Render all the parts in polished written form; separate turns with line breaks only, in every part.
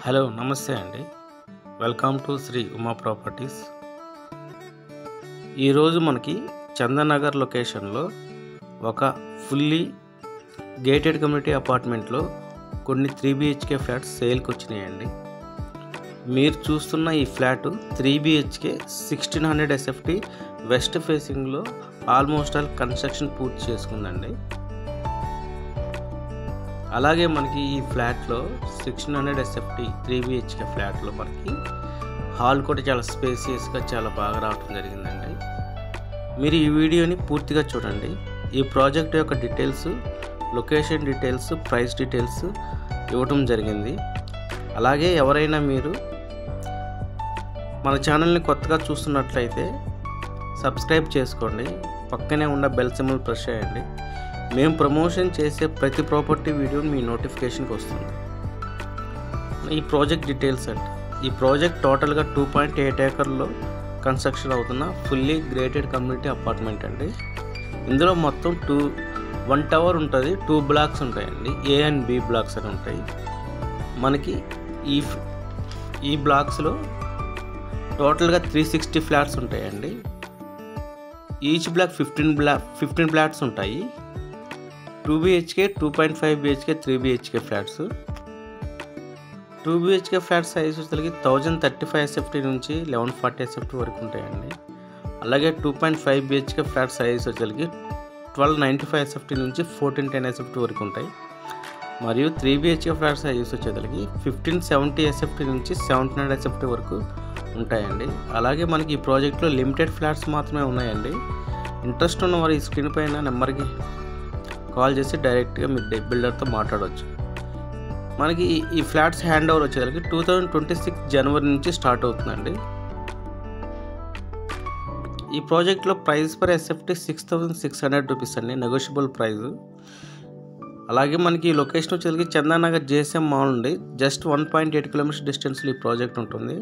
Hello నమస్తే అండి. Welcome to Shri Uma properties. ఈరోజు మనకి చందనగర్ లొకేషన్లో ఒక ఫుల్లీ గేటెడ్ కమ్యూనిటీ అపార్ట్మెంట్లో కొన్ని 3BHK ఫ్లాట్స్ సేల్కి వచ్చినాయండి. మీరు చూస్తున్న ఈ ఫ్లాట్ 3BHK 1600 SFT వెస్ట్ ఫేసింగ్లో ఆల్మోస్ట్ ఆల్ కన్స్ట్రక్షన్ పూర్తి చేసుకుందండి. అలాగే మనకి ఈ ఫ్లాట్లో 1600 SFT 3BHK ఫ్లాట్లో మనకి హాల్ కూడా చాలా స్పేసియస్గా చాలా బాగా రావడం జరిగిందండి. మీరు ఈ వీడియోని పూర్తిగా చూడండి. ఈ ప్రాజెక్ట్ యొక్క details, location details, price details ఇవ్వటం జరిగింది. అలాగే ఎవరైనా మీరు మన ఛానల్ని కొత్తగా చూస్తున్నట్లయితే సబ్స్క్రైబ్ చేసుకోండి, పక్కనే ఉన్న బెల్ సింబల్ ప్రెస్ చేయండి. మేము ప్రమోషన్ చేసే ప్రతి ప్రాపర్టీ వీడియో మీ నోటిఫికేషన్కి వస్తుంది. ఈ ప్రాజెక్ట్ డీటెయిల్స్ అండి. ఈ ప్రాజెక్ట్ టోటల్గా 2.8 ఏకర్లో కన్స్ట్రక్షన్ అవుతున్న ఫుల్లీ గ్రేటెడ్ కమ్యూనిటీ అపార్ట్మెంట్ అండి. ఇందులో మొత్తం 1 టవర్ ఉంటుంది, 2 బ్లాక్స్ ఉంటాయండి. A అండ్ B బ్లాక్స్ అని ఉంటాయి. మనకి ఈ బ్లాక్స్లో టోటల్గా 360 ఫ్లాట్స్ ఉంటాయండి. ఈచ్ బ్లాక్ 15 ఫ్లాట్స్ ఉంటాయి. 2BHK, 2.5 BHK, 3BHK flats. 2BHK flat size వచ్చేసరికి 1035 SFT నుంచి 1140 SFT వరకు ఉంటాయండి. అలాగే 2.5 BHK ఫ్లాట్ సైజ్ వచ్చేసరికి 1295 SFT నుంచి 1410 SFT వరకు ఉంటాయి. మరియు 3BHK ఫ్లాట్ సైజ్ వచ్చేసరికి 1570 SFT నుంచి 1700 SFT వరకు ఉంటాయండి. అలాగే మనకి ఈ ప్రాజెక్ట్లో లిమిటెడ్ ఫ్లాట్స్ మాత్రమే ఉన్నాయండి. ఇంట్రెస్ట్ ఉన్న వారు ఈ స్క్రీన్ పైన నెంబర్కి కాల్ చేసి డైరెక్ట్గా మీ బిల్డర్తో మాట్లాడవచ్చు. మనకి ఈ ఫ్లాట్స్ హ్యాండ్ ఓవర్ వచ్చేసరికి 2026 జనవరి నుంచి స్టార్ట్ అవుతుందండి. ఈ ప్రాజెక్ట్లో ప్రైస్ పర్ SFT 6600 రూపీస్ అండి, నెగోషియబుల్ ప్రైస్. అలాగే మనకి ఈ లొకేషన్ వచ్చేసరికి చందానగర్ JSM మాల్ నుండి జస్ట్ 1.8 కిలోమీటర్స్ డిస్టెన్స్లో ఈ ప్రాజెక్ట్ ఉంటుంది.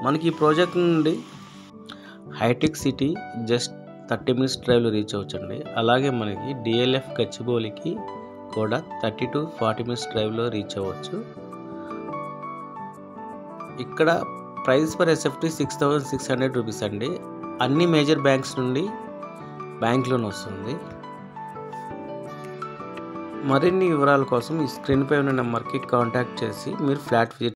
మనకి ఈ ప్రాజెక్ట్ నుండి హైటెక్ సిటీ జస్ట్ 30 మినిట్స్ డ్రైవ్లో రీచ్ అవ్వచ్చండి. అలాగే మనకి DLF గచ్చిబౌలికి కూడా 30 to 40 మినిట్స్ డ్రైవ్లో రీచ్ అవ్వచ్చు. ఇక్కడ ప్రైస్ పర్ SFT 6600 రూపీస్ అండి. అన్ని మేజర్ బ్యాంక్స్ నుండి బ్యాంక్ లోన్ వస్తుంది. మరిన్ని వివరాల కోసం ఈ స్క్రీన్ పై ఉన్న నెంబర్కి కాంటాక్ట్ చేసి మీరు ఫ్లాట్ విజిట్